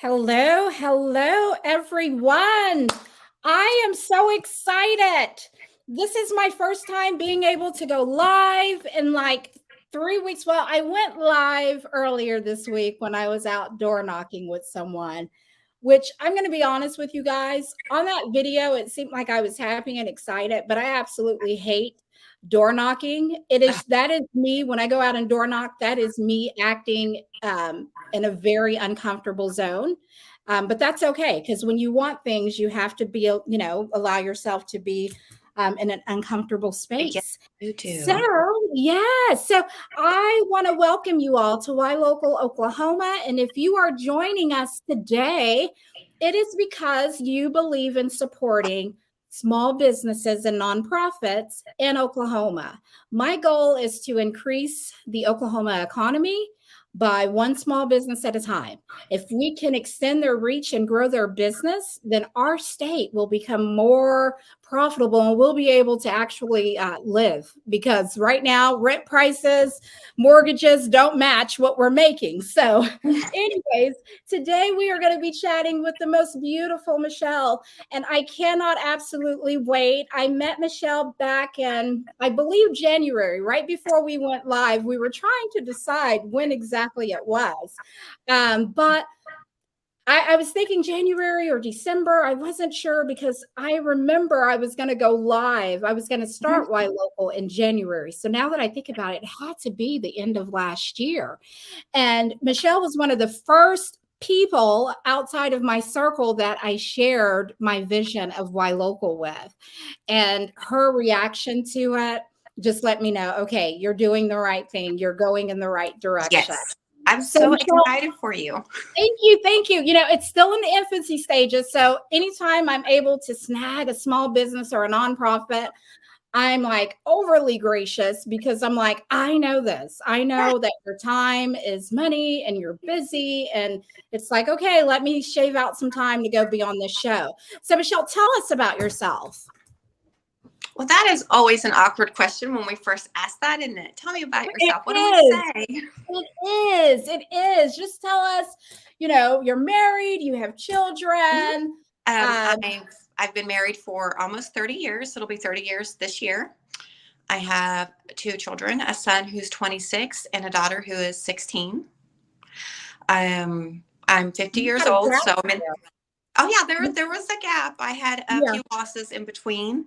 Hello, hello, everyone. I am so excited. This is my first time being able to go live in like 3 weeks. Well, I went live earlier this week when I was out door knocking with someone, which I'm going to be honest with you guys. On that video, it seemed like I was happy and excited, but I absolutely hate door knocking. That is me when I go out and door knock. That is me acting in a very uncomfortable zone. But that's okay, because when you want things, you have to be, allow yourself to be in an uncomfortable Yes, space. you do. So I want to welcome you all to Why Local Oklahoma. And if you are joining us today, it is because you believe in supporting small businesses and nonprofits in Oklahoma. My goal is to increase the Oklahoma economy by one small business at a time. If we can extend their reach and grow their business, then our state will become more profitable and we'll be able to actually live, because right now rent prices, mortgages don't match what we're making. So anyways, today we are going to be chatting with the most beautiful Michelle, and I cannot absolutely wait. I met Michelle back in, I believe, January, right before we went live. We were trying to decide when exactly it was. But I was thinking January or December. I wasn't sure because I remember I was going to go live. I was going to start Y Local in January. So now that I think about it, it had to be the end of last year. And Michelle was one of the first people outside of my circle that I shared my vision of Y Local with. And her reaction to it just let me know, okay, you're doing the right thing. You're going in the right direction. Yes. I'm So, so Michelle, excited for you. thank you. Thank you. It's still in the infancy stages. So anytime I'm able to snag a small business or a nonprofit, I'm like overly gracious, because I'm like, I know this. I know that your time is money and you're busy. And it's like, okay, let me shave out some time to go be on this show. So, Michelle, tell us about yourself. Well, that is always an awkward question when we first ask that, isn't it? Tell me about It yourself. What do we is. say? It is. It is. Just tell us, you're married, you have Mhm. children. Um, I've been married for almost 30 years. It'll be 30 years this year. I have two children, a son who's 26 and a daughter who is 16. I'm 50 you years got a old, gap so I'm in. there. Oh yeah, there was a gap. I had a Yeah. few losses in between,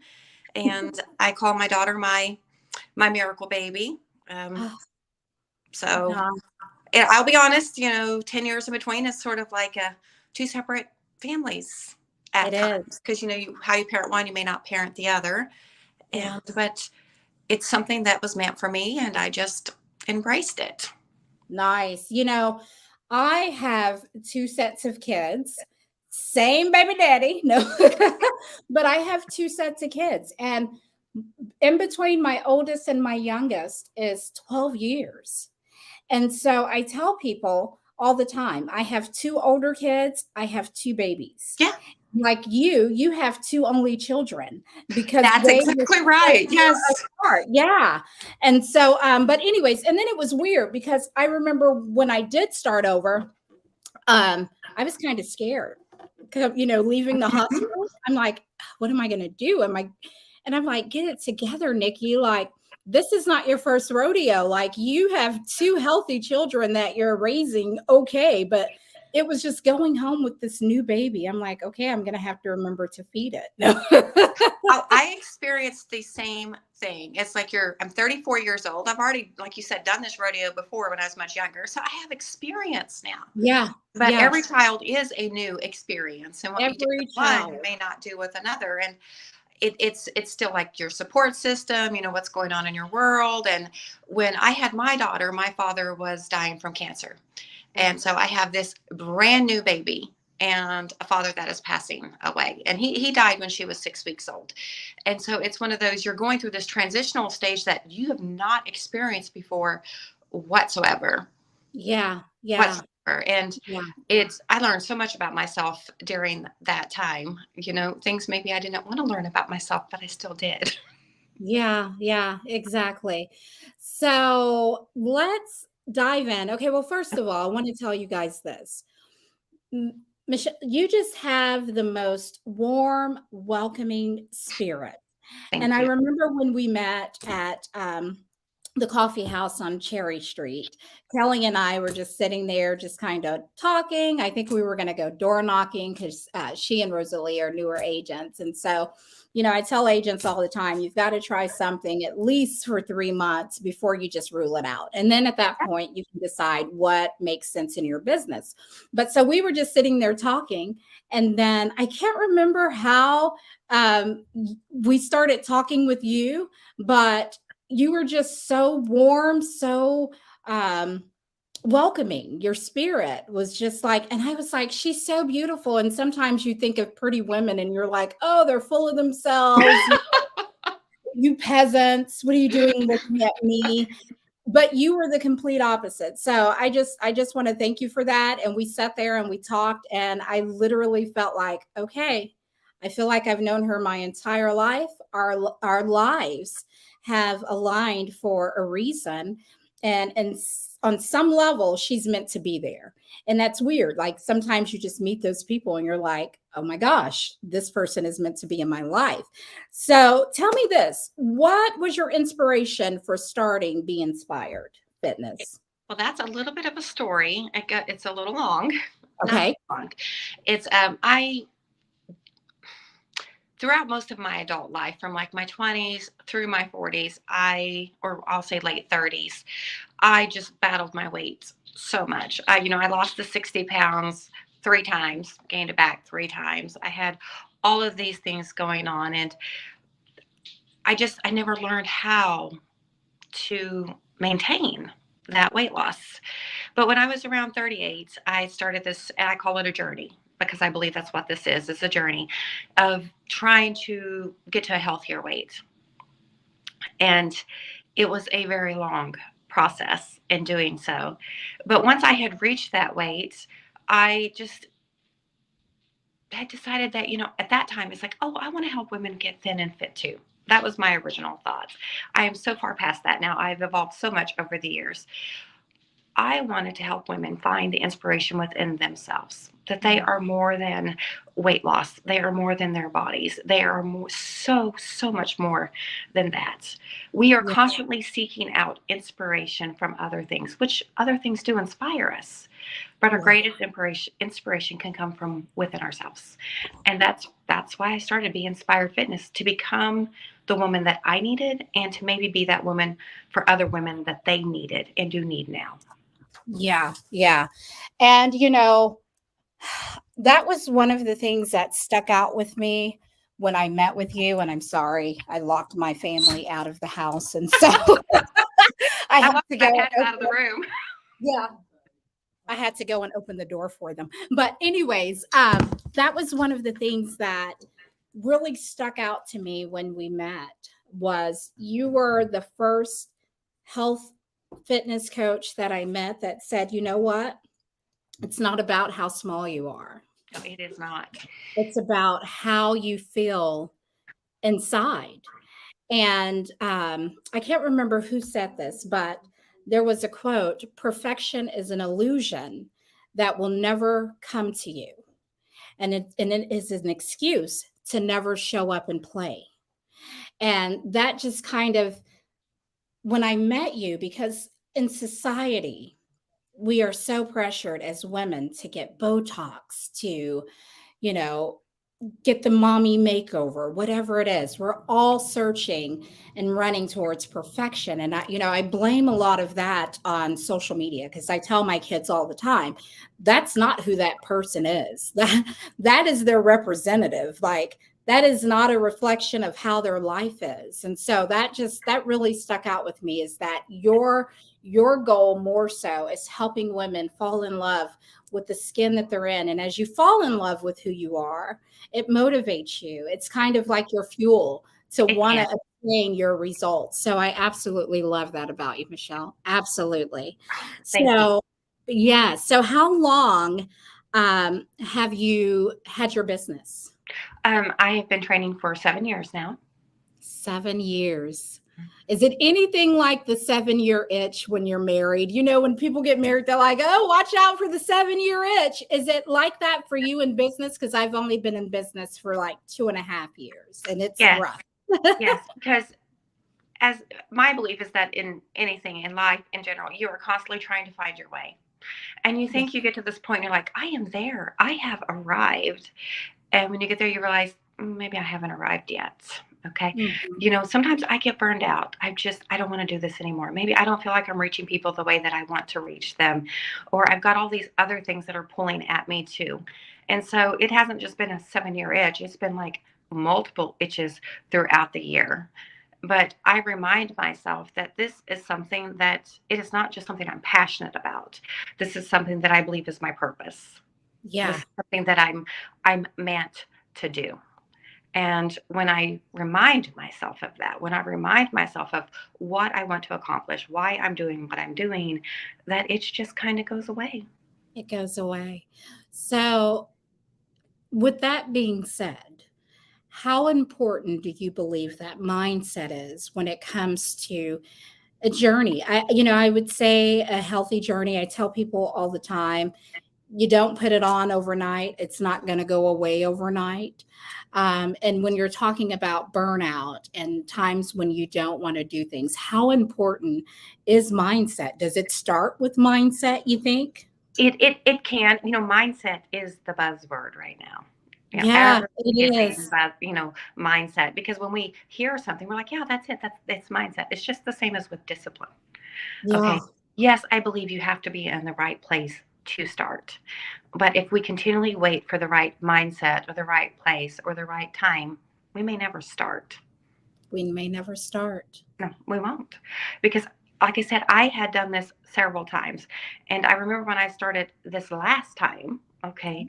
and I call my daughter my miracle baby. Um, Oh, so God, I'll be honest, 10 years in between is sort of like two separate families at it is. times, because how you parent one, you may not parent the other. Yeah. But it's something that was meant for me, and I just embraced it. Nice. I have two sets of kids, same baby daddy. No, but I have two sets of kids. And in between my oldest and my youngest is 12 years. And so I tell people all the time, I have two older kids, I have two babies. Yeah, Like you have two only children, because that's they were exactly so right. Yes. apart. Yeah. And so, but anyways, and then it was weird because I remember when I did start over, I was kind of scared, leaving the hospital. I'm like, what am I going to do? And I'm like, get it together, Nikki. Like, this is not your first rodeo. Like, you have two healthy children that you're raising. Okay. But it was just going home with this new baby. I'm like, okay, I'm going to have to remember to feed it. No. I experienced the same thing. It's like I'm 34 years old. I've already, like you said, done this rodeo before when I was much younger. So I have experience now. Yeah. But Yeah. every child is a new experience. And what you do Every with one, you child. may not do with another. And it's still like your support system, what's going on in your world. And when I had my daughter, my father was dying from cancer. And so I have this brand new baby and a father that is passing away. And he died when she was 6 weeks old. And so it's one of those, you're going through this transitional stage that you have not experienced before whatsoever. Yeah. Yeah. Whatsoever. And Yeah. I learned so much about myself during that time, things maybe I didn't want to learn about myself, but I still did. Yeah, yeah, exactly. So let's dive in. Okay, well, first of all, I want to tell you guys this. Michelle, you just have the most warm, welcoming spirit. And Thank I you. remember when we met at the coffee house on Cherry Street, Kelly and I were just sitting there, just kind of talking. I think we were going to go door knocking because she and Rosalie are newer agents. And so, I tell agents all the time, you've got to try something at least for 3 months before you just rule it out. And then at that point, you can decide what makes sense in your business. But so we were just sitting there talking. And then I can't remember how we started talking with you, but you were just so warm, so welcoming. Your spirit was just like, and I was like, she's so beautiful. And sometimes you think of pretty women and you're like, oh, they're full of themselves. You peasants, what are you doing looking at me? But you were the complete opposite. So I just want to thank you for that. And we sat there and we talked, and I literally felt like, okay, I feel like I've known her my entire life. Our lives have aligned for a reason. And on some level, she's meant to be there. And that's weird. Like sometimes you just meet those people and you're like, oh my gosh, this person is meant to be in my life. So tell me this, what was your inspiration for starting Be Inspired Fitness? Well, that's a little bit of a story. It's a little long, not Okay. long. It's I throughout most of my adult life, from like my 20s through my 40s, or I'll say late 30s, I just battled my weight so much. I lost the 60 pounds 3 times, gained it back 3 times. I had all of these things going on, and I never learned how to maintain that weight loss. But when I was around 38, I started this, and I call it a journey because I believe that's what this is. It's a journey of trying to get to a healthier weight. And it was a very long process in doing so. But once I had reached that weight, I just had decided that, at that time, it's like, oh, I want to help women get thin and fit too. That was my original thought. I am so far past that now. I've evolved so much over the years. I wanted to help women find the inspiration within themselves, that they are more than weight loss. They are more than their bodies. They are more, so, so much more than that. We are Yeah. constantly seeking out inspiration from other things, which other things do inspire us. But our Yeah. greatest inspiration can come from within ourselves. And that's why I started Be Inspired Fitness, to become the woman that I needed, and to maybe be that woman for other women that they needed and do need now. Yeah. Yeah. And, that was one of the things that stuck out with me when I met with you. And I'm sorry, I locked my family out of the house. And so I had to go. I've had him out of the room. Yeah. I had to go and open the door for them. But anyways, that was one of the things that really stuck out to me when we met, was you were the first health fitness coach that I met that said, you know what? It's not about how small you are. No, it is not. It's about how you feel inside. And I can't remember who said this, but there was a quote: perfection is an illusion that will never come to you. And it is an excuse to never show up and play. And that just kind of, when I met you, because in society, we are so pressured as women to get Botox, to, you know, get the mommy makeover, whatever it is. We're all searching and running towards perfection. And I blame a lot of that on social media, because I tell my kids all the time, that's not who that person is. That is their representative. Like, that is not a reflection of how their life is. And so that really stuck out with me, is that your goal more so is helping women fall in love with the skin that they're in. And as you fall in love with who you are, it motivates you. It's kind of like your fuel to want to attain your results. So I absolutely love that about you, Michelle. Absolutely. Thank you. So, yeah. So how long have you had your business? I have been training for 7 years now. 7 years. Is it anything like the 7-year itch when you're married? You know, when people get married, they're like, oh, watch out for the 7-year itch. Is it like that for you in business? Because I've only been in business for like 2.5 years and it's Yes, rough. yes, because as my belief is that in anything in life in general, you are constantly trying to find your way. And you Yeah. think you get to this point, you're like, I am there. I have arrived. And when you get there, you realize, maybe I haven't arrived yet. Okay. Mhm. Sometimes I get burned out. I don't want to do this anymore. Maybe I don't feel like I'm reaching people the way that I want to reach them. Or I've got all these other things that are pulling at me too. And so it hasn't just been a 7-year itch, it's been like multiple itches throughout the year. But I remind myself that this is something that it is not just something I'm passionate about. This is something that I believe is my purpose. This Yeah. is something that I'm meant to do. And when I remind myself of that, when I remind myself of what I want to accomplish, why I'm doing what I'm doing, that itch just kind of goes away. It goes away. So, with that being said, how important do you believe that mindset is when it comes to a journey? I would say a healthy journey. I tell people all the time, you don't put it on overnight. It's not going to go away overnight. And when you're talking about burnout and times when you don't want to do things, how important is mindset? Does it start with mindset, you think? It can, mindset is the buzzword right now. Yeah, Everything is it saying is. about, mindset, because when we hear something, we're like, yeah, that's it. That's mindset. It's just the same as with discipline. Yeah, Okay. Yes, I believe you have to be in the right place to start. But if we continually wait for the right mindset or the right place or the right time, we may never start. we may never start. No, we won't. Because, like I said, I had done this several times. And I remember when I started this last time, okay,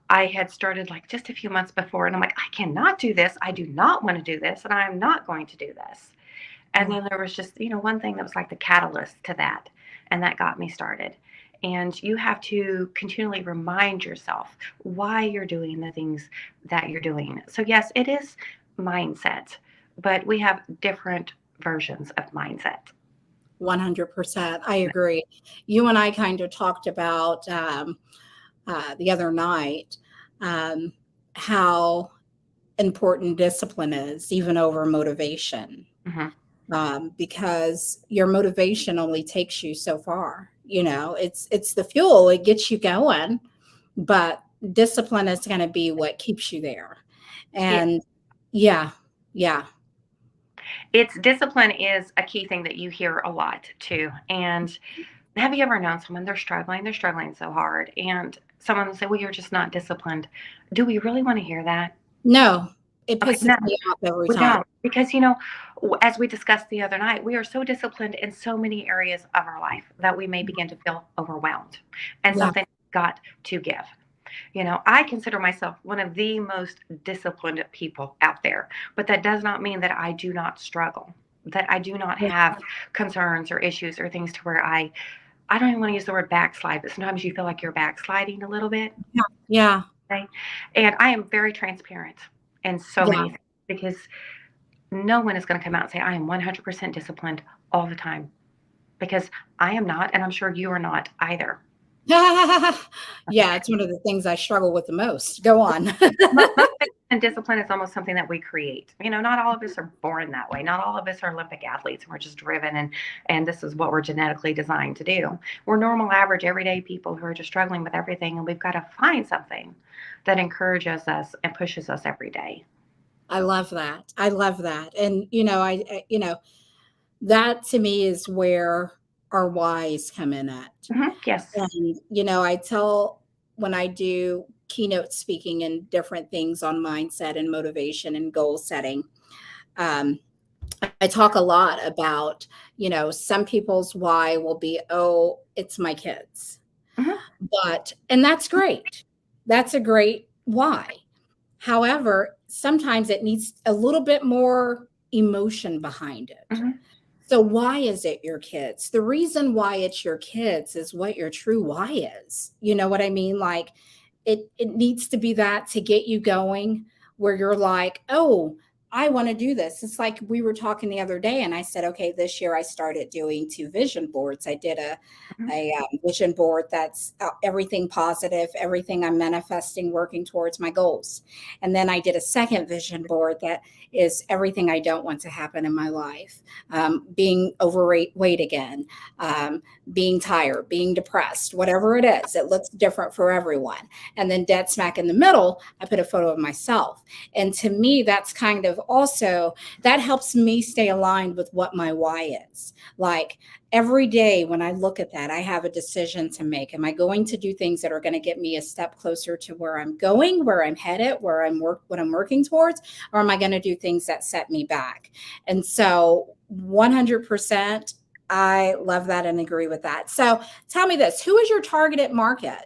I had started like just a few months before, and I'm like, I cannot do this. I do not want to do this, and I'm not going to do this. And Yeah. then there was just, one thing that was like the catalyst to that, and that got me started. And you have to continually remind yourself why you're doing the things that you're doing. So, yes, it is mindset, but we have different versions of mindset. 100%. I agree. You and I kind of talked about the other night um, how important discipline is, even over motivation, Hmm. because your motivation only takes you so far. It's the fuel; it gets you going, but discipline is going to be what keeps you there. It, And yeah, yeah, it's discipline is a key thing that you hear a lot too. And have you ever known someone they're struggling so hard, and someone will say, well, you're just not disciplined. Do we really want to hear that? no, it Okay, pisses no, me off every we time. don't. Because, as we discussed the other night, we are so disciplined in so many areas of our life that we may begin to feel overwhelmed, and Yeah, something got to give. I consider myself one of the most disciplined people out there, but that does not mean that I do not struggle, that I do not yeah, have concerns or issues or things to where I don't even want to use the word backslide, but sometimes you feel like you're backsliding a little bit. yeah, Okay. And I am very transparent in so yeah. many things, because no one is going to come out and say, I am 100% disciplined all the time, because I am not. And I'm sure you are not either. Yeah, it's one of the things I struggle with the most. Go on. Most things, and discipline is almost something that we create. Not all of us are born that way. Not all of us are Olympic athletes, and we're just driven, and this is what we're genetically designed to do. We're normal, average, everyday people who are just struggling with everything, and we've got to find something that encourages us and pushes us every day. I love that. I love that. And that to me is where our whys come in at. Yes. And I tell when I do keynote speaking and different things on mindset and motivation and goal setting, um, I talk a lot about, some people's why will be, oh, it's my kids. Hmm. And that's great. That's a great why. However, sometimes it needs a little bit more emotion behind it. Hmm. So why is it your kids? The reason why it's your kids is what your true why is. You know what I mean? Like it needs to be that to get you going where you're like, oh, I want to do this. It's like we were talking the other day, and I said, okay, this year I started doing 2 vision boards. I did Mhm. a vision board that's everything positive, everything I'm manifesting, working towards my goals. And then I did a second vision board that is everything I don't want to happen in my life, being overweight again, being tired, being depressed, whatever it is. It looks different for everyone. And then dead smack in the middle, I put a photo of myself. And to me, that's kind of also, that helps me stay aligned with what my why is. Like every day when I look at that, I have a decision to make. Am I going to do things that are going to get me a step closer to where I'm going, where I'm headed, what I'm working towards, or am I going to do things that set me back? And so 100%, I love that and agree with that. So tell me this, who is your targeted market?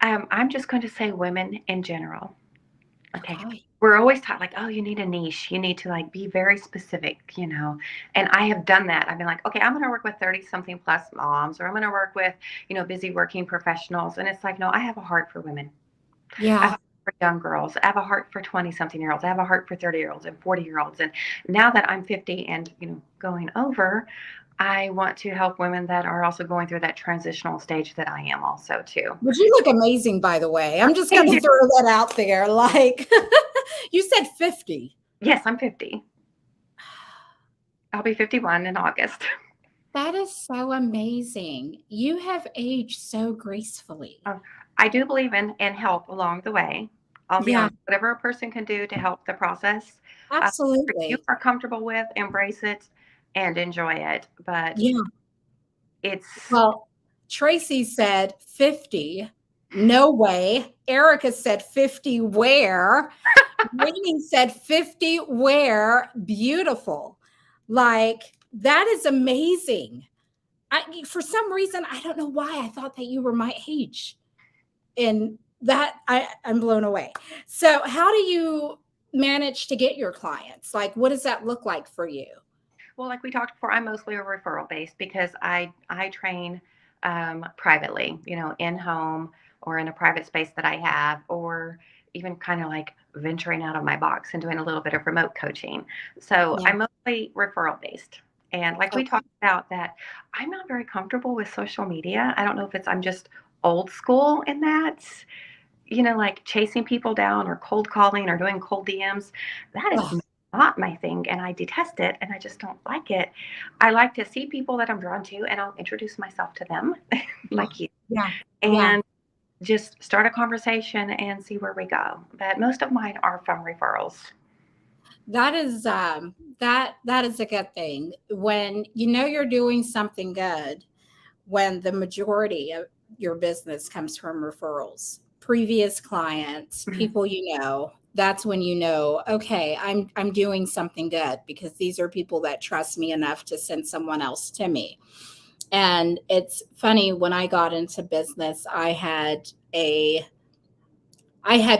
I'm just going to say women in general. Okay. Okay. We're always taught like, oh, you need a niche. You need to like be very specific, you know. And I have done that. I've been like, okay, I'm going to work with 30 something plus moms, or I'm going to work with, busy working professionals. And it's like, no, I have a heart for women. I have Yeah. a heart for young girls. I have a heart for 20 something year olds. I have a heart for 30-year olds and 40-year olds. And now that I'm 50 and, going over, I want to help women that are also going through that transitional stage that I am also too. But you look amazing, by the way. I'm just going Thank to you. throw that out there. Like, you said 50. Yes, I'm 50. I'll be 51 in August. That is so amazing. You have aged so gracefully. Um, I do believe in help along the way. I'll be Yeah, honest, whatever a person can do to help the process, whatever you absolutely. are comfortable with, embrace it and enjoy it. But Yeah. it's Well, Tracy said 50. No way. Erica said 50 where? Rainy said 50 where? Beautiful. Like, that is amazing. For some reason, I don't know why I thought that you were my age. And that I'm blown away. So how do you manage to get your clients? Like, what does that look like for you? well, like we talked before, I'm mostly a referral based because I train privately, in home or in a private space that I have, or even kind of like venturing out of my box and doing a little bit of remote coaching. So Yeah. I'm mostly referral based. And like we Okay. talked about, that I'm not very comfortable with social media. I don't know if I'm just old school in that, like chasing people down or cold calling or doing cold DMs. That is Oh, not my thing. And I detest it. And I just don't like it. I like to see people that I'm drawn to and I'll introduce myself to them like you, yeah. Yeah. and just start a conversation and see where we go. But most of mine are from referrals. That is that is a good thing. When you know you're doing something good, when the majority of your business comes from referrals, previous clients, Mhm. people you know, that's when you know, okay, I'm doing something good because these are people that trust me enough to send someone else to me. And it's funny, when I got into business, I had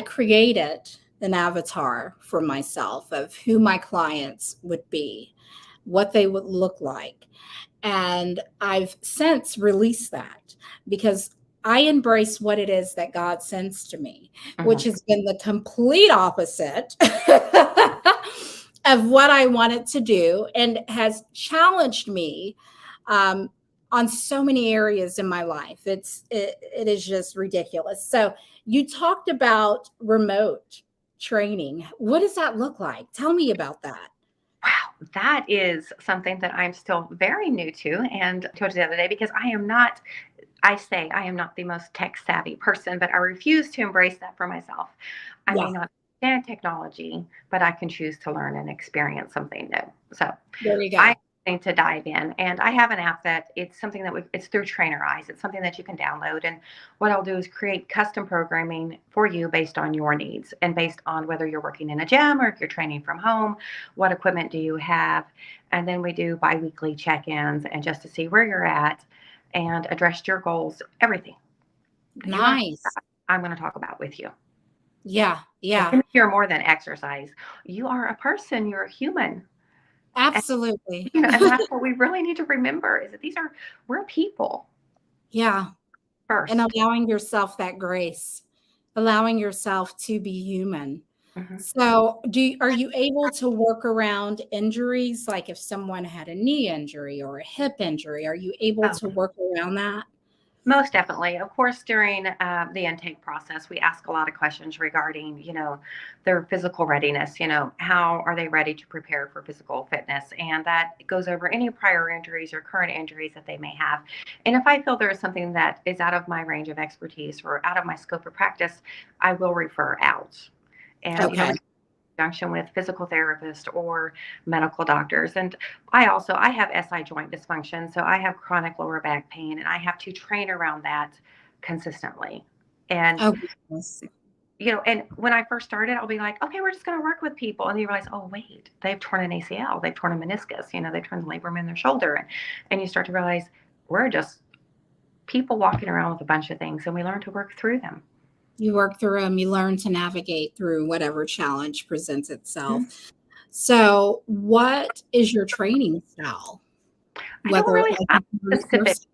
created an avatar for myself of who my clients would be, what they would look like. And I've since released that because I embrace what it is that God sends to me, which Mhm. has been the complete opposite of what I wanted to do and has challenged me um, on so many areas in my life. It is just ridiculous. So you talked about remote training. What does that look like? Tell me about that. Wow, that is something that I'm still very new to. And I told you the other day, because I say I am not the most tech savvy person, but I refuse to embrace that for myself. I may Yeah, not understand technology, but I can choose to learn and experience something new. So there you I'm go. going to dive in, and I have an app that it's something that it's through Trainer Eyes. It's something that you can download, and what I'll do is create custom programming for you based on your needs and based on whether you're working in a gym or if you're training from home. What equipment do you have? And then we do biweekly check-ins, and just to see where you're at and address your goals, everything that you want to talk Nice. about, I'm going to talk about with you. Yeah, yeah, And you're more than exercise. You are a person. You're a human. And, absolutely. and that's what we really need to remember, is that we're people Yeah. And first. allowing yourself that grace, allowing yourself to be human. Mhm. So, are you able to work around injuries? Like if someone had a knee injury or a hip injury, are you able Oh, to work around that? most definitely. Of course, during the intake process, we ask a lot of questions regarding, their physical readiness. How are they ready to prepare for physical fitness? And that goes over any prior injuries or current injuries that they may have. And if I feel there is something that is out of my range of expertise or out of my scope of practice, I will refer out. And, Okay. conjunction with physical therapists or medical doctors. And I have SI joint dysfunction, so I have chronic lower back pain, and I have to train around that consistently. And Oh, goodness. and when I first started, I'll be like, okay, we're just going to work with people, and you realize, oh wait, they've torn an ACL, they've torn a meniscus, they've torn the labrum in their shoulder, and you start to realize we're just people walking around with a bunch of things, and we learn to work through them. You work through them, you learn to navigate through whatever challenge presents Mhm. itself. So, what is your training style? I don't Whether really like have a a group or specific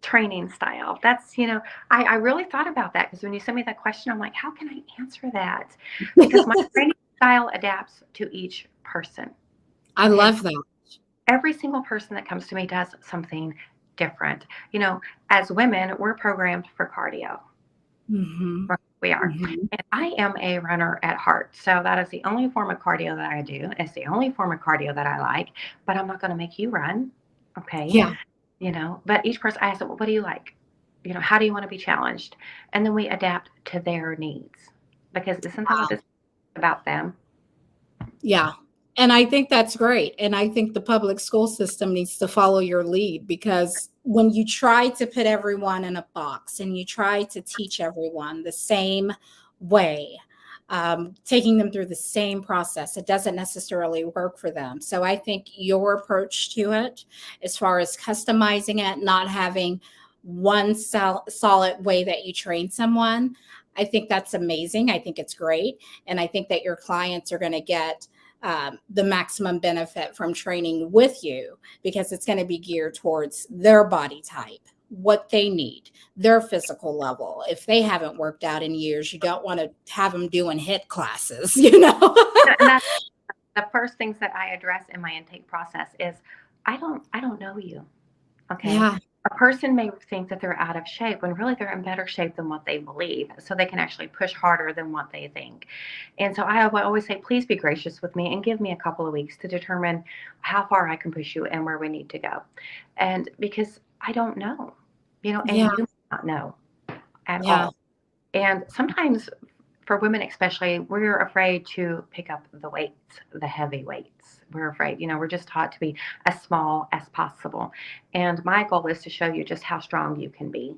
training style. That's, I really thought about that because when you sent me that question, I'm like, how can I answer that? Because my training style adapts to each person. I Okay. love that. Every single person that comes to me does something different. As women, we're programmed for cardio. Mhm. We are. Mhm. And I am a runner at heart. So that is the only form of cardio that I do. It's the only form of cardio that I like, but I'm not going to make you run. Okay. Yeah. But each person, I ask them, well, what do you like? How do you want to be challenged? And then we adapt to their needs because isn't that what Wow. this is about them? Yeah. And I think that's great. And I think the public school system needs to follow your lead, because when you try to put everyone in a box and you try to teach everyone the same way, taking them through the same process, it doesn't necessarily work for them. So I think your approach to it, as far as customizing it, not having one solid way that you train someone, I think that's amazing. I think it's great. And I think that your clients are going to get the maximum benefit from training with you, because it's going to be geared towards their body type, what they need, their physical level. If they haven't worked out in years, you don't want to have them doing HIIT classes, you know? And that's the first things that I address in my intake process is I don't know you. Okay. Yeah. A person may think that they're out of shape when really they're in better shape than what they believe. So they can actually push harder than what they think. And so I will always say, please be gracious with me and give me a couple of weeks to determine how far I can push you and where we need to go. And because I don't know, and Yeah. you may not know at Yeah. all. And sometimes for women especially, we're afraid to pick up the weights, the heavy weights. We're afraid, we're just taught to be as small as possible. And my goal is to show you just how strong you can be,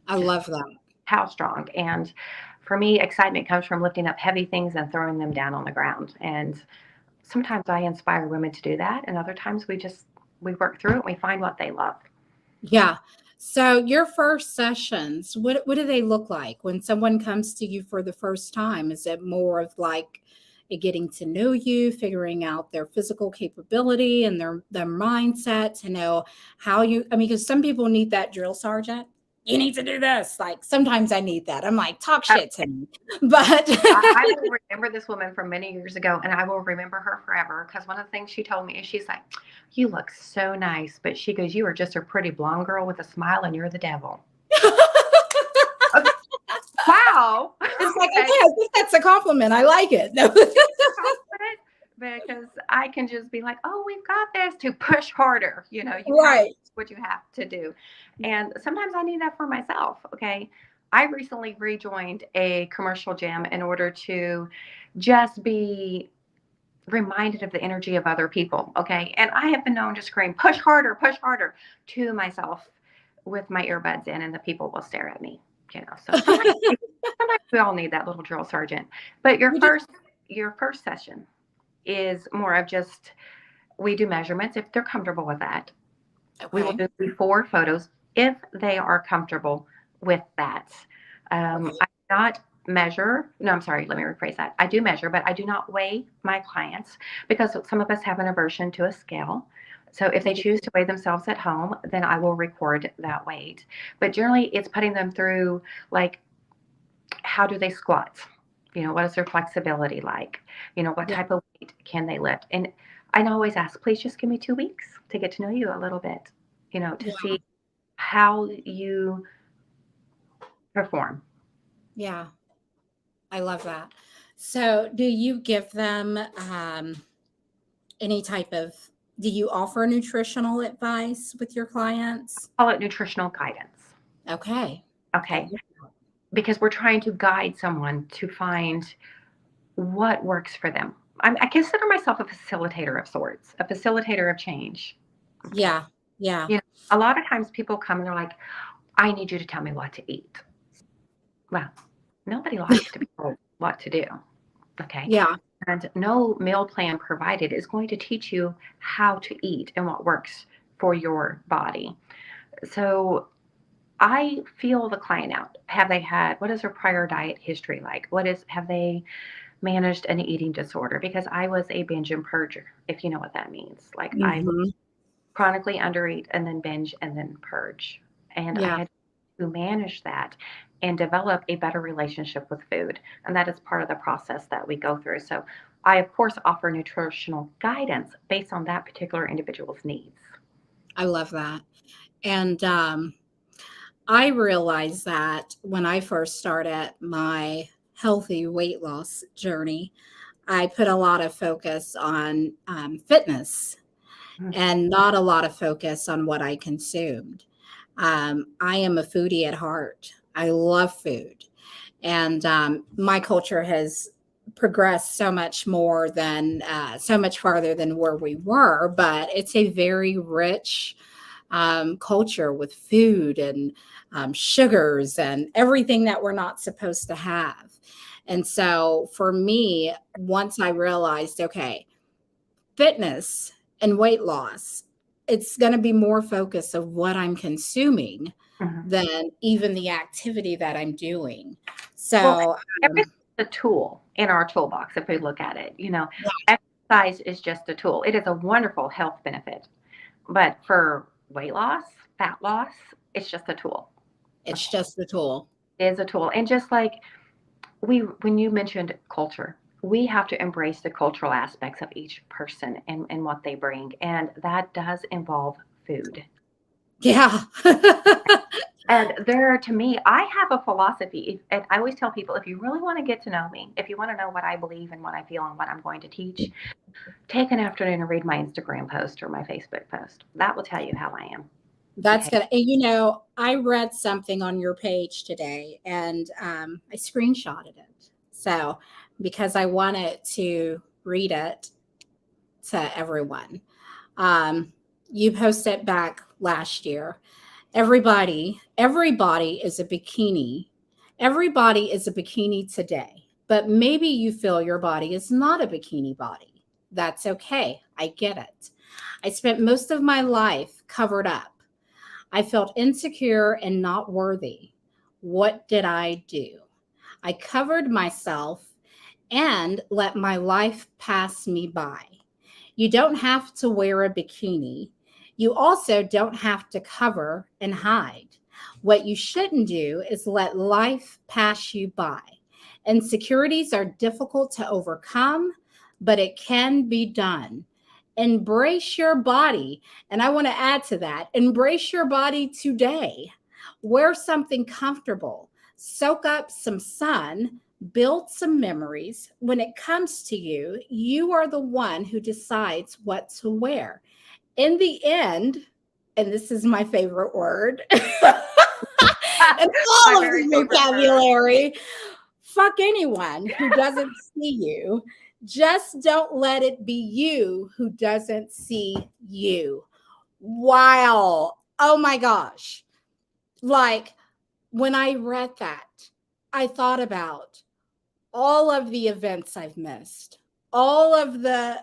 I just love that. how strong. And for me, excitement comes from lifting up heavy things and throwing them down on the ground. And sometimes I inspire women to do that. And other times we work through it and we find what they love. Yeah. So your first sessions, what do they look like when someone comes to you for the first time? Is it more of like a getting to know you, figuring out their physical capability and their mindset to know how you, I mean, because some people need that drill sergeant. You need to do this. Like sometimes I need that. I'm like, talk shit to me. But I will remember this woman from many years ago, and I will remember her forever because one of the things she told me is she's like, "You look so nice," but she goes, "You are just a pretty blonde girl with a smile, and you're the devil." Okay. Wow. it's like, okay, Okay. I think that's a compliment. I like it. Confident because I can just be like, "Oh, we've got this," to push harder. You have Right. what you have to do. And sometimes I need that for myself. Okay. I recently rejoined a commercial gym in order to just be reminded of the energy of other people. Okay. And I have been known to scream, push harder to myself with my earbuds in, and the people will stare at me. So sometimes we all need that little drill sergeant. But You do. your first session is more of just we do measurements if they're comfortable with that. We will Okay. do before photos if they are comfortable with that. Okay. I do not measure. No, I'm sorry. Let me rephrase that. I do measure, but I do not weigh my clients because some of us have an aversion to a scale. So if they choose to weigh themselves at home, then I will record that weight. But generally, it's putting them through like how do they squat? What is their flexibility like? What Yeah. type of weight can they lift? And I always ask, please just give me 2 weeks to get to know you a little bit, to Yeah. see how you perform. Yeah. I love that. So, do you give them any type of, do you offer nutritional advice with your clients? Call it nutritional guidance. Okay. I Okay. love Because we're trying to guide someone to find what works for them. I consider myself a facilitator of sorts, a facilitator of change. Okay. Yeah. Yeah. You know, a lot of times people come and they're like, I need you to tell me what to eat. Well, nobody likes to be told what to do. Okay. Yeah. And no meal plan provided is going to teach you how to eat and what works for your body. So I feel the client out. Have they had, what is their prior diet history like? Have they managed an eating disorder? Because I was a binge and purger, if you know what that means. Like I would Hmm. chronically undereat and then binge and then purge. And I Yeah. had to manage that and develop a better relationship with food. And that is part of the process that we go through. So I, of course, offer nutritional guidance based on that particular individual's needs. I love that. And I realized that when I first started my healthy weight loss journey, I put a lot of focus on fitness Mm. and not a lot of focus on what I consumed. I am a foodie at heart. I love food. And my culture has progressed so much more than, so much farther than where we were, but it's a very rich culture with food and sugars and everything that we're not supposed to have. And so for me, once I realized, okay, fitness and weight loss, it's going to be more focus of what I'm consuming Mhm. than even the activity that I'm doing. Well, So, everything's a tool in our toolbox if we look at it. yeah, Exercise is just a tool. It is a wonderful health benefit. But for weight loss, fat loss, it's just a tool. it's Okay. just the tool. It is a tool. And just like when you mentioned culture, we have to embrace the cultural aspects of each person and what they bring. And that does involve food. Yeah. And to me, I have a philosophy. And I always tell people, if you really want to get to know me, if you want to know what I believe and what I feel and what I'm going to teach, take an afternoon and read my Instagram post or my Facebook post. That will tell you how I am. That's Okay. good. And I read something on your page today and I screenshotted it. So, because I wanted to read it to everyone. Um, you posted back last year. Everybody is a bikini. Everybody is a bikini today, but maybe you feel your body is not a bikini body. That's okay. I get it. I spent most of my life covered up. I felt insecure and not worthy. What did I do? I covered myself and let my life pass me by. You don't have to wear a bikini. You also don't have to cover and hide. What you shouldn't do is let life pass you by. Insecurities are difficult to overcome, but it can be done. Embrace your body. And I want to add to that, embrace your body today. Wear something comfortable, soak up some sun, build some memories. When it comes to you, you are the one who decides what to wear. In the end, and this is my favorite word, and My all of very the favorite word. vocabulary, fuck anyone who doesn't see you. Just don't let it be you who doesn't see you. Wow. Oh my gosh. Like when I read that, I thought about all of the events I've missed, all of the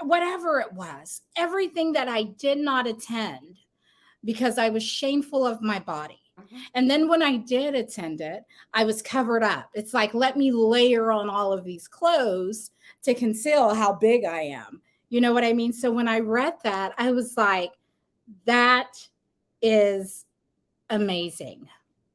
whatever it was, everything that I did not attend because I was shameful of my body. Mhm. And then when I did attend it, I was covered up. It's like, let me layer on all of these clothes to conceal how big I am. You know what I mean? So when I read that, I was like, that is amazing.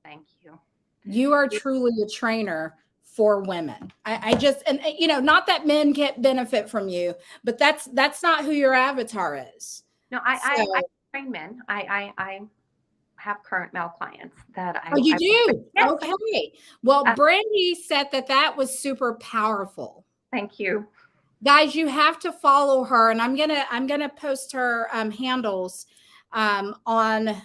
Thank you. You are truly a trainer for women. I just, and you know, not that men can't benefit from you, but that's not who your avatar is. No, I train men. I have current male clients that Oh, you do? Yes. Okay. Well, Brandy said that was super powerful. Thank you. Guys, you have to follow her, and I'm gonna post her handles on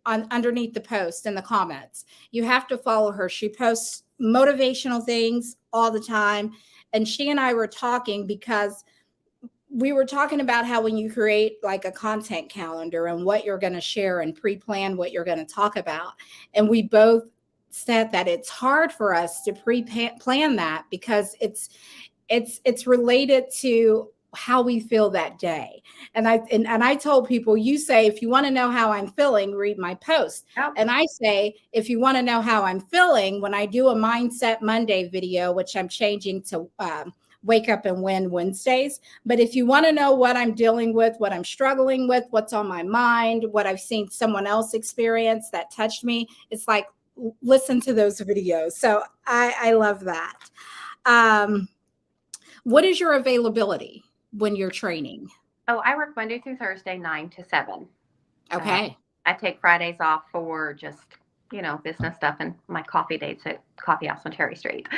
underneath the post in the comments. You have to follow her. She posts motivational things all the time, and she and I were talking because we were talking about how when you create like a content calendar and what you're going to share and pre-plan what you're going to talk about, and we both said that it's hard for us to pre-plan that because it's related to how we feel that day. And I told people, you say, if you want to know how I'm feeling, read my post. Yep. And I say, if you want to know how I'm feeling, when I do a Mindset Monday video, which I'm changing to Wake Up and Win Wednesdays. But if you want to know what I'm dealing with, what I'm struggling with, what's on my mind, what I've seen someone else experience that touched me, it's like, listen to those videos. So I love that. What is your availability when you're training? Oh, I work Monday through Thursday, 9 to 7. Okay. I take Fridays off for just, you know, business stuff and my coffee dates at Coffee House on Cherry Street.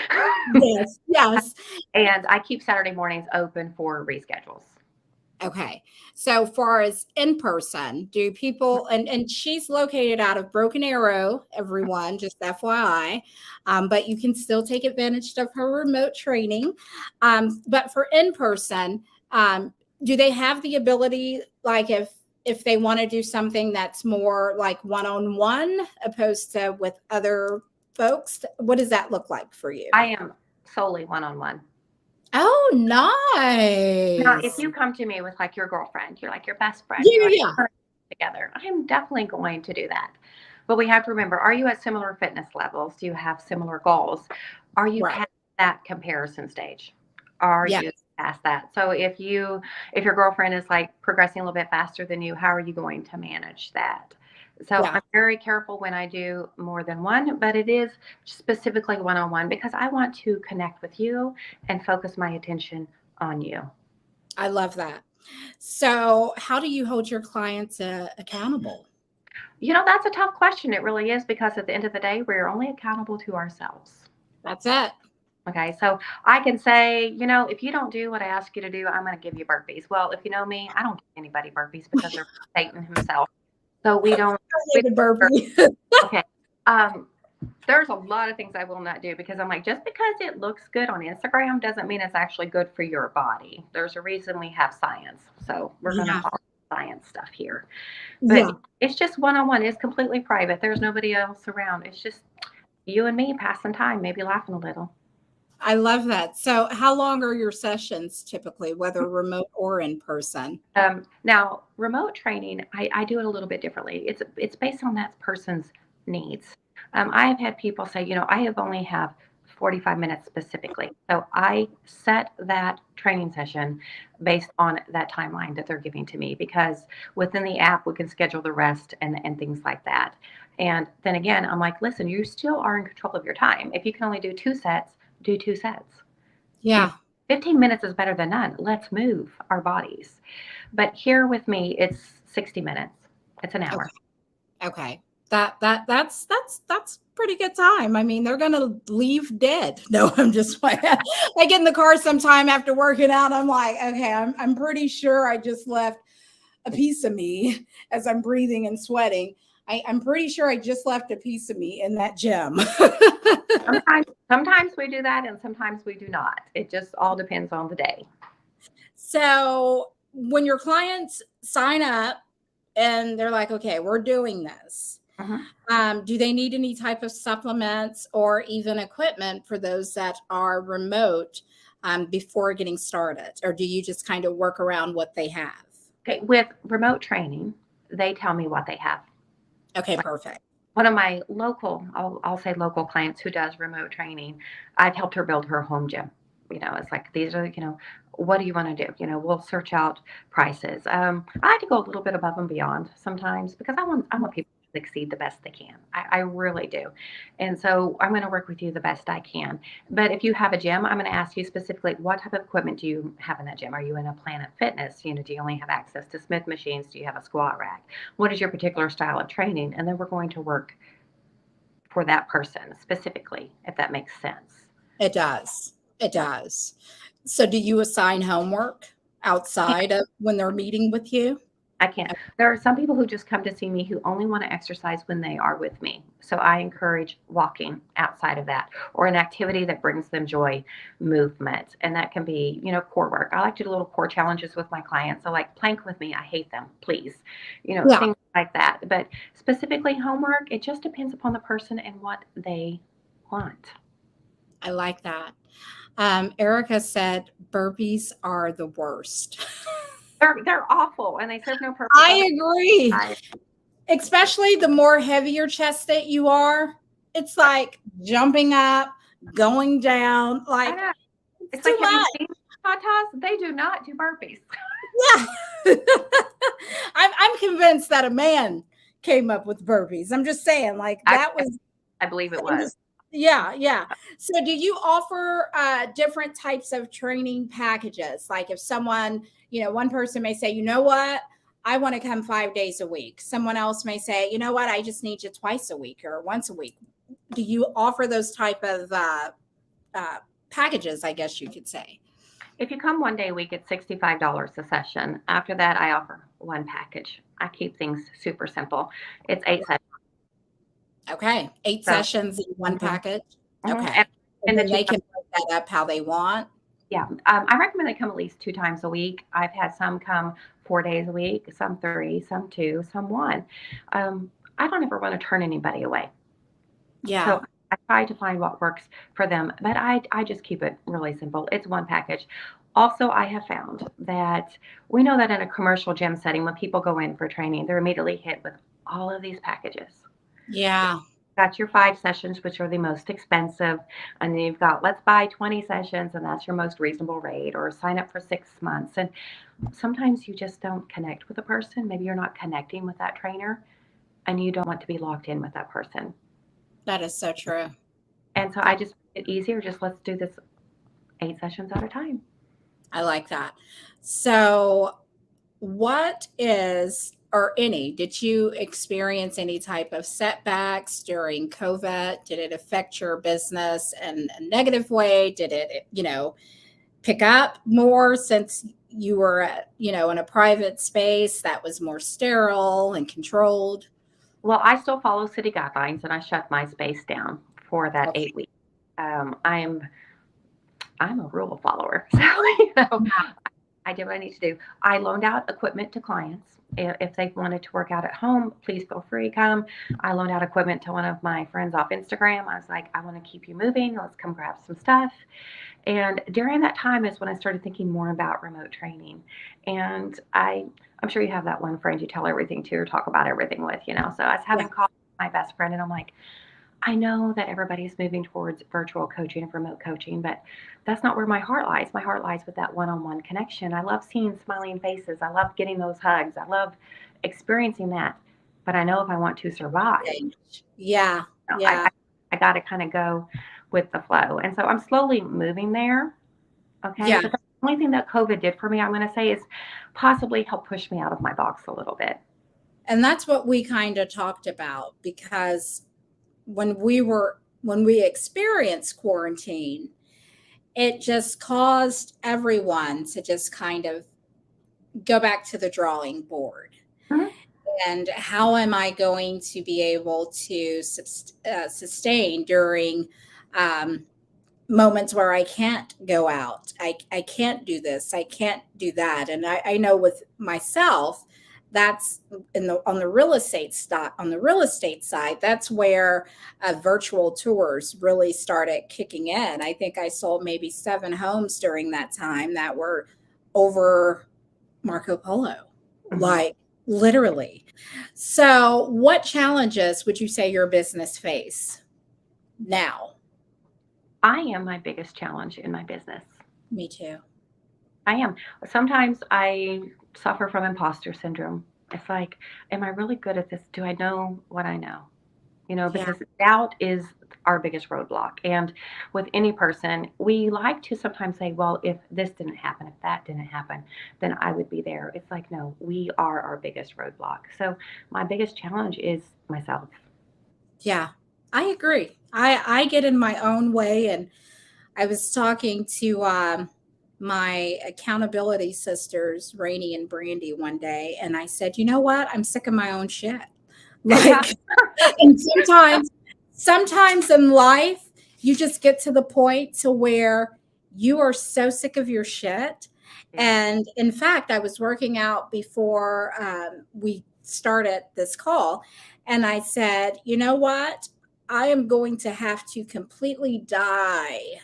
Yes, yes. And I keep Saturday mornings open for reschedules. Okay. So far as in person, do people, and she's located out of Broken Arrow, everyone, just FYI, but you can still take advantage of her remote training. But for in person, do they have the ability, like if they want to do something that's more like one-on-one opposed to with other folks, what does that look like for you? I am solely one-on-one. Oh, nice. Now, if you come to me with like your girlfriend, you're like your best friend, Yeah. together, I'm definitely going to do that. But we have to remember, are you at similar fitness levels? Do you have similar goals? Are you past that comparison stage? Are you past that? So if your girlfriend is like progressing a little bit faster than you, how are you going to manage that? So I'm very careful when I do more than one, but it is specifically one-on-one because I want to connect with you and focus my attention on you. I love that. So how do you hold your clients accountable? You know, that's a tough question. It really is, because at the end of the day, we're only accountable to ourselves. That's it. Okay, so I can say, you know, if you don't do what I ask you to do, I'm going to give you burpees. Well, if you know me, I don't give anybody burpees because they're Satan himself. So we don't. Burpee. Okay. There's a lot of things I will not do because I'm like, just because it looks good on Instagram doesn't mean it's actually good for your body. There's a reason we have science. So we're going to talk science stuff here. But it's just one-on-one. It's completely private. There's nobody else around. It's just you and me passing time, maybe laughing a little. I love that. So how long are your sessions typically, whether remote or in person? Now, remote training, I do it a little bit differently. It's based on that person's needs. I have had people say, you know, I have only have 45 minutes specifically. So I set that training session based on that timeline that they're giving to me, because within the app, we can schedule the rest and things like that. And then again, I'm like, listen, you still are in control of your time. If you can only do 2 sets, do 2 sets. Yeah. 15 minutes is better than none. Let's move our bodies. But here with me, it's 60 minutes. It's an hour. Okay. That's pretty good time. I mean, they're gonna leave dead. No, I'm just like I get in the car sometime after working out. I'm like, okay, I'm pretty sure I just left a piece of me as I'm breathing and sweating. I'm pretty sure I just left a piece of me in that gym. Sometimes we do that and sometimes we do not. It just all depends on the day. So when your clients sign up and they're like, okay, we're doing this, do they need any type of supplements or even equipment for those that are remote before getting started? Or do you just kind of work around what they have? Okay, with remote training, they tell me what they have. Okay, perfect. One of my local, I'll say local clients who does remote training, I've helped her build her home gym. You know, it's like, these are, you know, what do you want to do? You know, we'll search out prices. I like to go a little bit above and beyond sometimes because I want people succeed the best they can. I really do. And so I'm going to work with you the best I can. But if you have a gym, I'm going to ask you specifically, what type of equipment do you have in that gym? Are you in a Planet Fitness? Do you only have access to Smith machines? Do you have a squat rack? What is your particular style of training? And then we're going to work for that person specifically, if that makes sense. It does. It does. So do you assign homework outside of when they're meeting with you? I can't. There are some people who just come to see me who only want to exercise when they are with me. So I encourage walking outside of that, or an activity that brings them joy, movement. And that can be, core work. I like to do little core challenges with my clients. So like plank with me. I hate them, please. Yeah, Things like that. But specifically homework, it just depends upon the person and what they want. I like that. Erica said burpees are the worst. They're awful and they serve no purpose. I agree. Especially the more heavier chest that you are. It's like jumping up, going down. Like, it's too like, have much. you seen tatas? They do not do burpees. Yeah. I'm convinced that a man came up with burpees. I'm just saying, like, that was. I believe it was. Yeah. So do you offer different types of training packages? Like if someone, one person may say, you know what, I want to come 5 days a week. Someone else may say, you know what, I just need you twice a week or once a week. Do you offer those type of packages, I guess you could say? If you come 1 day a week, it's $65 a session. After that, I offer one package. I keep things super simple. It's 8 sessions. Okay. 8 sessions in one package. Okay. And then they can break that up how they want. Yeah. I recommend they come at least 2 times a week. I've had some come 4 days a week, some 3, some 2, some 1. I don't ever want to turn anybody away. Yeah. So I try to find what works for them, but I just keep it really simple. It's one package. Also, I have found that we know that in a commercial gym setting, when people go in for training, they're immediately hit with all of these packages. Yeah. Got your 5 sessions, which are the most expensive. And then you've got, let's buy 20 sessions, and that's your most reasonable rate, or sign up for 6 months. And sometimes you just don't connect with a person. Maybe you're not connecting with that trainer, and you don't want to be locked in with that person. That is so true. And so I just make it easier. Just let's do this 8 sessions at a time. I like that. So did you experience any type of setbacks during COVID? Did it affect your business in a negative way? Did it, pick up more since you were, in a private space that was more sterile and controlled? Well, I still follow city guidelines, and I shut my space down for that 8 weeks. I'm a rule follower. So, I did what I need to do. I loaned out equipment to clients. If they wanted to work out at home, please feel free to come. I loaned out equipment to one of my friends off Instagram. I was like, I want to keep you moving. Let's come grab some stuff. And during that time is when I started thinking more about remote training. And I'm sure you have that one friend you tell everything to or talk about everything with, So I was having calls with my best friend, and I'm like, I know that everybody's moving towards virtual coaching and remote coaching, but that's not where my heart lies. My heart lies with that one-on-one connection. I love seeing smiling faces. I love getting those hugs. I love experiencing that. But I know if I want to survive, I got to kind of go with the flow. And so I'm slowly moving there. Okay. Yeah. But the only thing that COVID did for me, I'm going to say, is possibly help push me out of my box a little bit. And that's what we kind of talked about, because when we experienced quarantine, it just caused everyone to just kind of go back to the drawing board. Mm-hmm. And how am I going to be able to sustain during moments where I can't go out? I can't do this. I can't do that. And I know with myself, that's on the real estate side. That's where virtual tours really started kicking in. I think I sold maybe 7 homes during that time that were over Marco Polo, like literally. So, what challenges would you say your business face now? I am my biggest challenge in my business. Me too. I am. Sometimes I suffer from imposter syndrome. It's like, am I really good at this? Do I know what I know? Yeah. Because doubt is our biggest roadblock. And with any person, we like to sometimes say, well, if this didn't happen, if that didn't happen, then I would be there. It's like, no, we are our biggest roadblock. So my biggest challenge is myself. Yeah. I agree. I get in my own way, and I was talking to my accountability sisters, Rainey and Brandy, one day, and I said, "You know what? I'm sick of my own shit." Yeah. Like, and sometimes in life, you just get to the point to where you are so sick of your shit. Yeah. And in fact, I was working out before we started this call, and I said, "You know what? I am going to have to completely die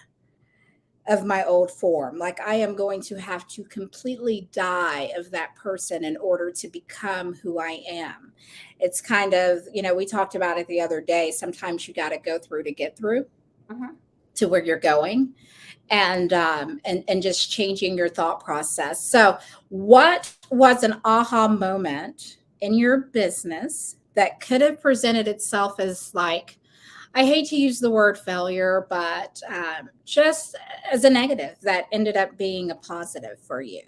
of my old form. Like, I am going to have to completely die of that person in order to become who I am." It's kind of, we talked about it the other day. Sometimes you got to go through to get through Mhm. to where you're going, and just changing your thought process. So, what was an aha moment in your business that could have presented itself as, like, I hate to use the word failure, but just as a negative that ended up being a positive for you?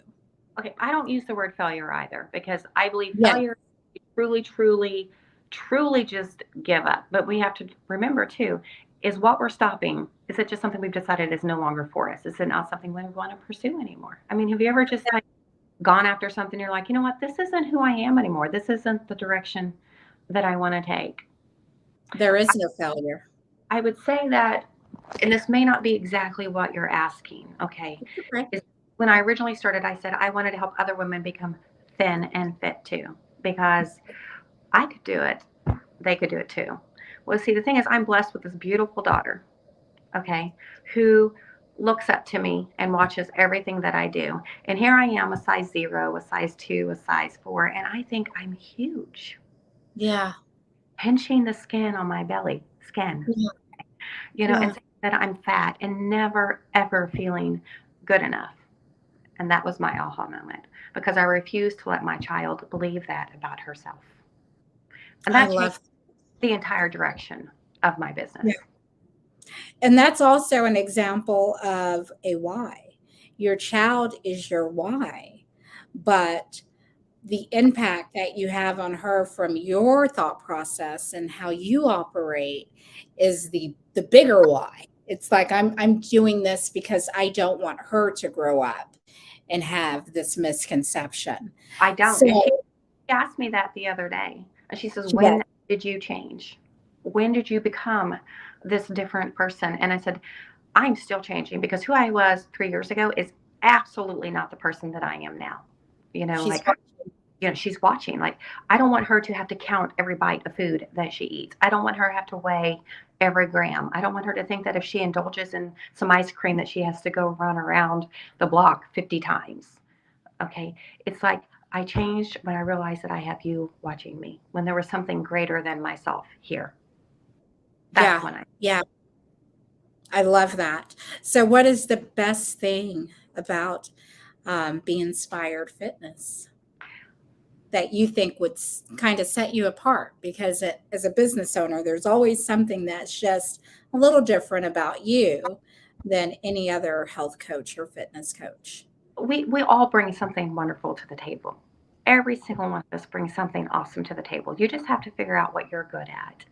Okay, I don't use the word failure either because I believe Yeah, failure is truly, truly, truly just give up. But we have to remember too, is what we're stopping, is it just something we've decided is no longer for us? Is it not something we want to pursue anymore? I mean, have you ever just like gone after something, you're like, you know what, this isn't who I am anymore. This isn't the direction that I want to take. there is no failure. I would say that, and this may not be exactly what you're asking, okay, Okay. is when I originally started, I said I wanted to help other women become thin and fit too, because I could do it. They could do it too. Well, see, the thing is, I'm blessed with this beautiful daughter, okay, who looks up to me and watches everything that I do. And here I am, a size 0, a size 2, a size 4, and I think I'm huge, Yeah. pinching the skin on my belly, skin, Yeah. and Yeah. saying that I'm fat and never ever feeling good enough. And that was my aha moment because I refused to let my child believe that about herself. And I that changed love. the entire direction of my business. Yeah. And that's also an example of a why. Your child is your why, but the impact that you have on her from your thought process and how you operate is the bigger why. It's like, I'm doing this because I don't want her to grow up and have this misconception. I don't. So And she asked me that the other day. And she says, she does. when did you change? When did you become this different person? And I said, I'm still changing because who I was 3 years ago is absolutely not the person that I am now. She's Like she's watching. Like, I don't want her to have to count every bite of food that she eats. I don't want her to have to weigh every gram. I don't want her to think that if she indulges in some ice cream that she has to go run around the block 50 times. Okay. It's like I changed when I realized that I have you watching me, when there was something greater than myself here. That's Yeah. when I. Yeah. I love that. So what is the best thing about Be Inspired Fitness that you think would kind of set you apart? Because as a business owner, there's always something that's just a little different about you than any other health coach or fitness coach. We all bring something wonderful to the table. Every single one of us brings something awesome to the table. You just have to figure out what you're good at.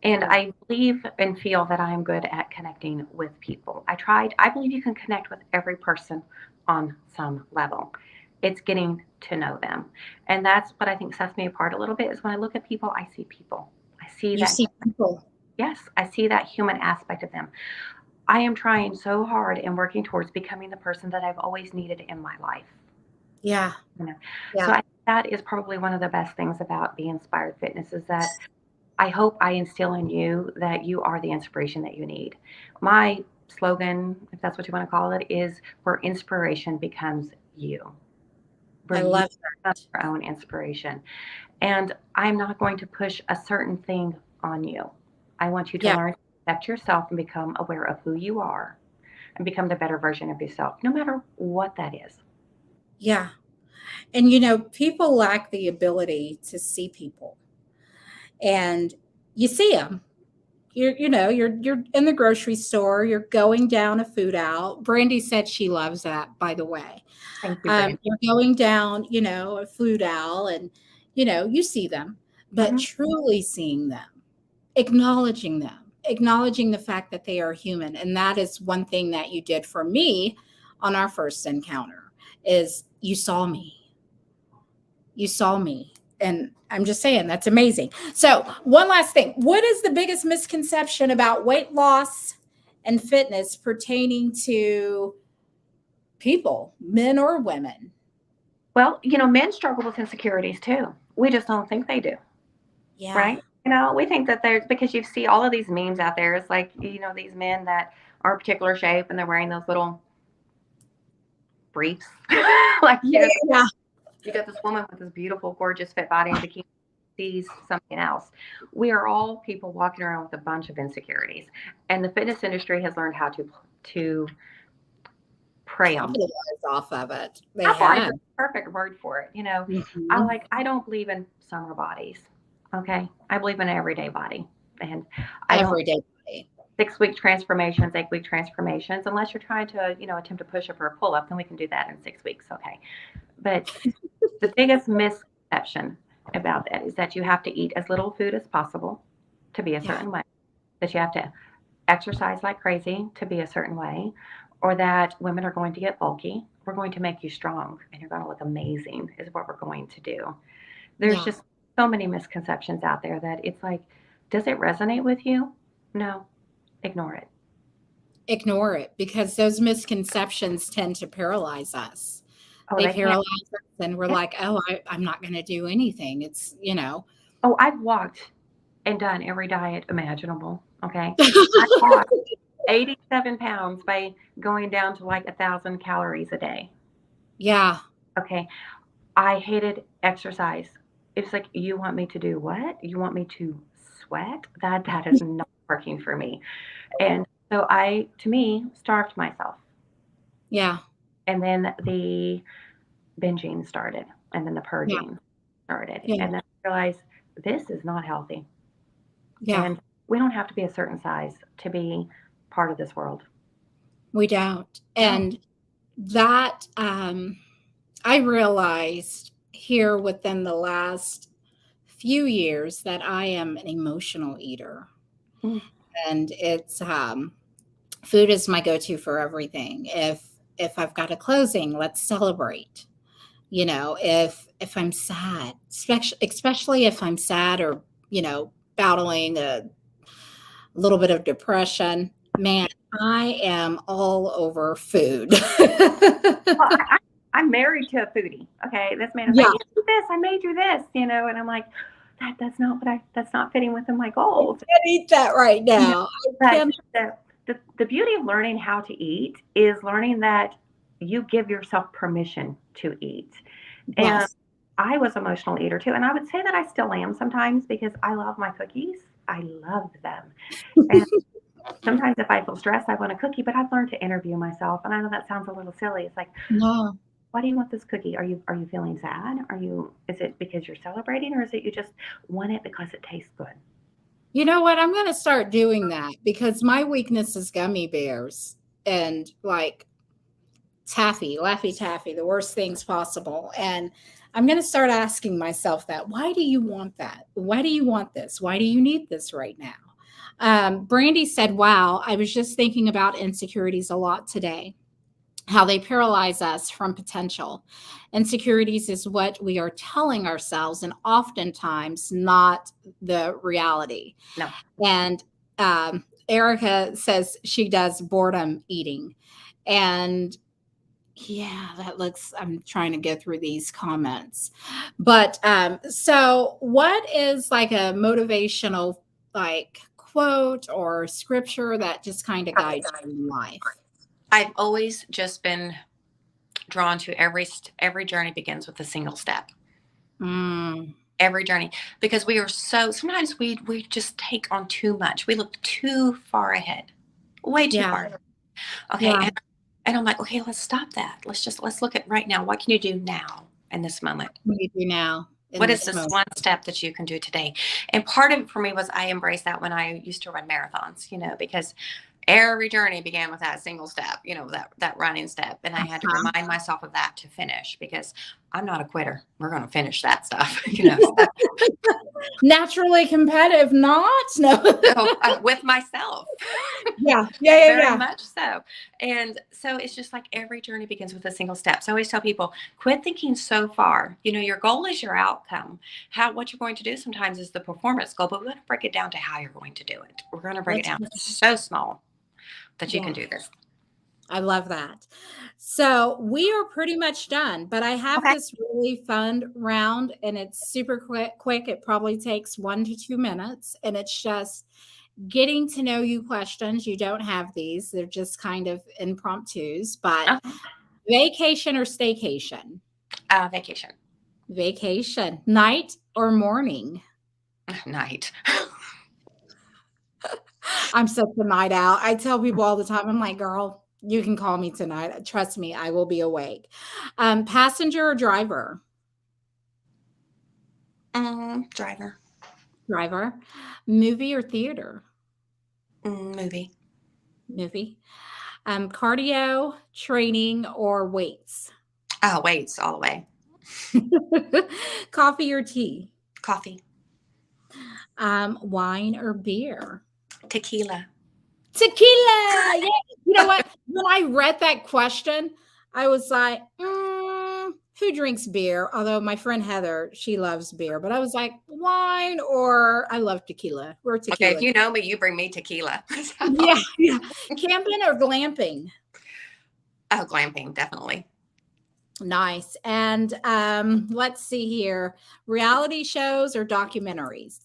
And Yeah. I believe and feel that I am good at connecting with people. I believe you can connect with every person on some level. It's getting to know them. And that's what I think sets me apart a little bit is when I look at people, I see people. I see You that, see people. yes, I see that human aspect of them. I am trying so hard and working towards becoming the person that I've always needed in my life. Yeah. You know, Yeah. so that is probably one of the best things about Be Inspired Fitness is that I hope I instill in you that you are the inspiration that you need. My slogan, if that's what you want to call it, is where inspiration becomes you, where I you love become that. your own inspiration. And I'm not going to push a certain thing on you. I want you to Yeah. learn to accept yourself and become aware of who you are and become the better version of yourself, no matter what that is. Yeah. And, people lack the ability to see people, and you see them. You're in the grocery store, you're going down a food aisle. Brandy said she loves that, by the way. Thank you, Brandon. You're going down, a food aisle, and, you see them, but truly seeing them, acknowledging them, acknowledging the fact that they are human. And that is one thing that you did for me on our first encounter, is you saw me. You saw me. And I'm just saying, that's amazing. So one last thing. What is the biggest misconception about weight loss and fitness pertaining to people, men or women? Well, men struggle with insecurities too. We just don't think they do. Yeah. Right? We think that there's, because you see all of these memes out there. It's like, these men that are a particular shape and they're wearing those little briefs. Like, Yeah. you got this woman with this beautiful, gorgeous, fit body and bikini sees something else. We are all people walking around with a bunch of insecurities. And the fitness industry has learned how to prey on Capitalize off of it. They that's have. the perfect word for it. Mhm. I don't believe in summer bodies. Okay. I believe in an everyday body. And I don't Every day. 6-week transformations, 8-week transformations, unless you're trying to, attempt a push up or a pull up, then we can do that in 6 weeks. Okay. But the biggest misconception about that is that you have to eat as little food as possible to be a certain way, that you have to exercise like crazy to be a certain way, or that women are going to get bulky. We're going to make you strong and you're going to look amazing is what we're going to do. There's just so many misconceptions out there that it's like, does it resonate with you? No, ignore it. Ignore it, because those misconceptions tend to paralyze us. Oh, They they can. paralyze us, and we're like, oh, I'm not going to do anything. It's, Oh, I've walked and done every diet imaginable. Okay. I lost 87 pounds by going down to like 1,000 calories a day. Yeah. Okay. I hated exercise. It's like, you want me to do what? You want me to sweat? That is not working for me. And so to me, starved myself. Yeah. And then the binging started, and then the purging started. Yeah. And then I realized this is not healthy. Yeah. And we don't have to be a certain size to be part of this world. We don't. And that, I realized here within the last few years that I am an emotional eater. And it's, food is my go-to for everything. If I've got a closing, let's celebrate. If I'm sad, especially if I'm sad or, battling a little bit of depression, man, I am all over food. Well, I'm married to a foodie. Okay. This man is like, you do this, I made you this, and I'm like, that's not fitting within my goals. I can't eat that right now. The beauty of learning how to eat is learning that you give yourself permission to eat. And I was an emotional eater too. And I would say that I still am sometimes, because I love my cookies. I love them. And sometimes if I feel stressed, I want a cookie, but I've learned to interview myself. And I know that sounds a little silly. It's like, No. why do you want this cookie? Are you feeling sad? Is it because you're celebrating, or is it you just want it because it tastes good? You know what? I'm going to start doing that, because my weakness is gummy bears and like Laffy Taffy, the worst things possible. And I'm going to start asking myself that. Why do you want that? Why do you want this? Why do you need this right now? Brandy said, wow, I was just thinking about insecurities a lot today, how they paralyze us from potential. Insecurities is what we are telling ourselves, and oftentimes not the reality. No. And Erica says she does boredom eating. And I'm trying to go through these comments. But so what is like a motivational like quote or scripture that just kind of guides you in life? I've always just been drawn to every journey begins with a single step. Every journey, because we are sometimes we just take on too much. We look too far ahead, way too far. Okay. And I'm like, okay, let's stop that. Let's look at right now. What can you do now? in this moment? What do you do now? What is this one step that you can do today? And part of it for me was I embraced that when I used to run marathons, because every journey began with that single step, that running step. And I had to remind myself of that to finish, because I'm not a quitter. We're going to finish that stuff, So. Naturally competitive, not with myself. Yeah. Very much so. And so it's just like every journey begins with a single step. So I always tell people, quit thinking so far. Your goal is your outcome. What you're going to do sometimes is the performance goal, but we're going to break it down to how you're going to do it. We're going to break it down so small that you can do this. I love that. So we are pretty much done, but I have this really fun round, and it's super quick. It probably takes 1 to 2 minutes, and it's just getting to know you questions. You don't have these. They're just kind of impromptus, but vacation or staycation? Vacation. Vacation. Night or morning? Night. I'm such a night owl. I tell people all the time, I'm like, girl, you can call me tonight. Trust me, I will be awake. Passenger or driver? Driver. Driver. Movie or theater? Movie. Movie. Cardio, training, or weights? Weights all the way. Coffee or tea? Coffee. Wine or beer? Tequila. Tequila. Yeah. You know what? When I read that question, I was like, who drinks beer? Although my friend Heather, she loves beer, but I was like, wine or I love tequila. We're tequila. Okay, if you know me, you bring me tequila. Yeah. Camping or glamping? Oh, glamping, definitely. Nice. And let's see here. Reality shows or documentaries?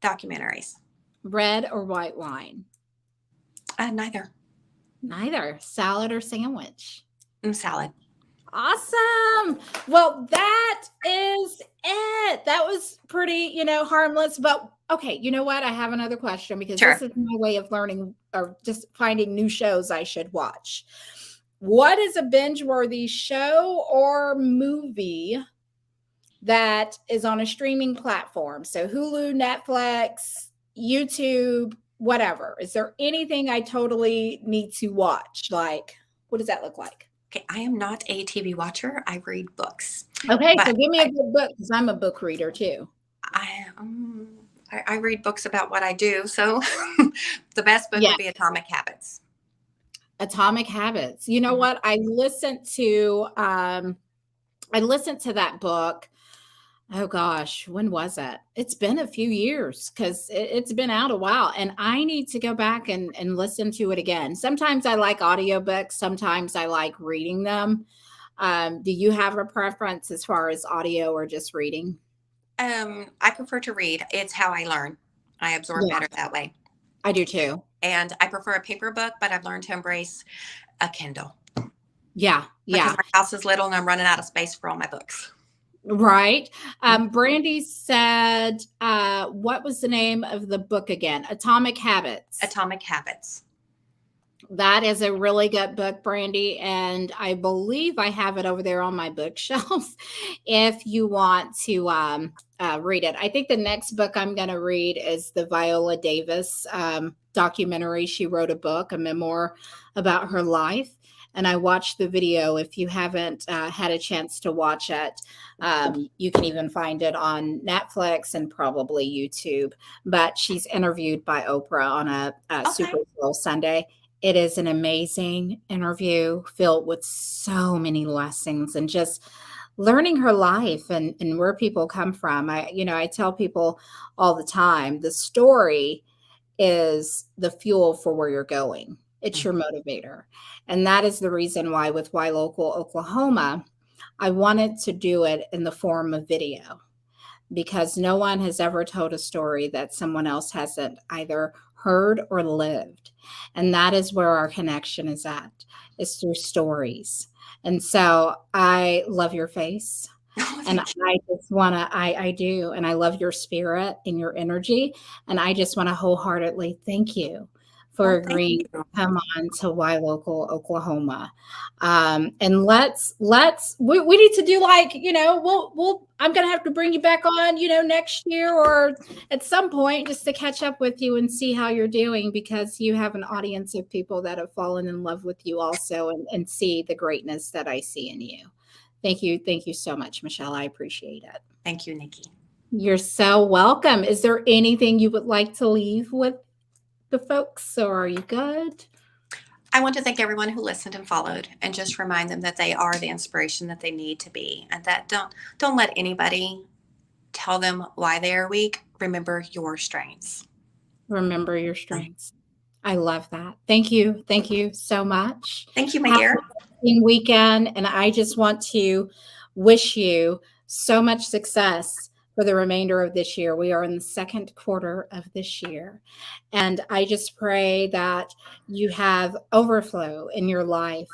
Documentaries. Red or white wine? Neither. Neither. Salad or sandwich? Salad. Awesome. Well, that is it. That was pretty, harmless. But okay, you know what? I have another question, because this is my way of learning or just finding new shows I should watch. What is a binge-worthy show or movie that is on a streaming platform? So Hulu, Netflix, YouTube, whatever. Is there anything I totally need to watch? Like, what does that look like? Okay, I am not a TV watcher. I read books. Okay, so give me a good book, because I'm a book reader too. I read books about what I do. So the best book would be Atomic Habits. Atomic Habits. You know what? I listened to that book. Oh gosh, when was it? It's been a few years, because it's been out a while, and I need to go back and listen to it again. Sometimes I like audiobooks. Sometimes I like reading them. Do you have a preference as far as audio or just reading? I prefer to read. It's how I learn. I absorb better that way. I do too. And I prefer a paper book, but I've learned to embrace a Kindle. Yeah. Because my house is little and I'm running out of space for all my books. Right. Brandy said, what was the name of the book again? Atomic Habits. Atomic Habits. That is a really good book, Brandy. And I believe I have it over there on my bookshelf if you want to read it. I think the next book I'm going to read is the Viola Davis documentary. She wrote a book, a memoir about her life. And I watched the video. If you haven't had a chance to watch it, you can even find it on Netflix and probably YouTube. But she's interviewed by Oprah on a Super Bowl Sunday. It is an amazing interview filled with so many lessons and just learning her life and where people come from. I tell people all the time, the story is the fuel for where you're going. It's your motivator. And that is the reason why with Why Local Oklahoma, I wanted to do it in the form of video, because no one has ever told a story that someone else hasn't either heard or lived. And that is where our connection is at. It's through stories. And so I love your face. And I just want to, I do. And I love your spirit and your energy. And I just want to wholeheartedly thank you for Well, agreeing thank to you. come on to Why Local Oklahoma. And we need to do like, I'm going to have to bring you back on, next year or at some point just to catch up with you and see how you're doing, because you have an audience of people that have fallen in love with you also and see the greatness that I see in you. Thank you. Thank you so much, Michelle. I appreciate it. Thank you, Nikki. You're so welcome. Is there anything you would like to leave with the folks, or are you good? I want to thank everyone who listened and followed, and just remind them that they are the inspiration that they need to be, and that don't let anybody tell them why they are weak. Remember your strengths. Remember your strengths. I love that. Thank you. Thank you so much. Thank you, my Have dear. an amazing weekend, and I just want to wish you so much success for the remainder of this year. We are in the second quarter of this year, and I just pray that you have overflow in your life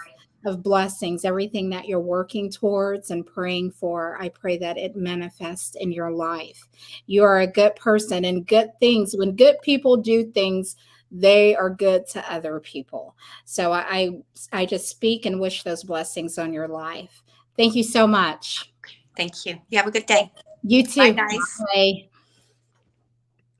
of blessings, everything that you're working towards and praying for. I pray that it manifests in your life. You are a good person, and good things, when good people do things, they are good to other people. So I just speak and wish those blessings on your life. Thank you so much. Thank you. You have a good day. You too. Bye, guys. Bye.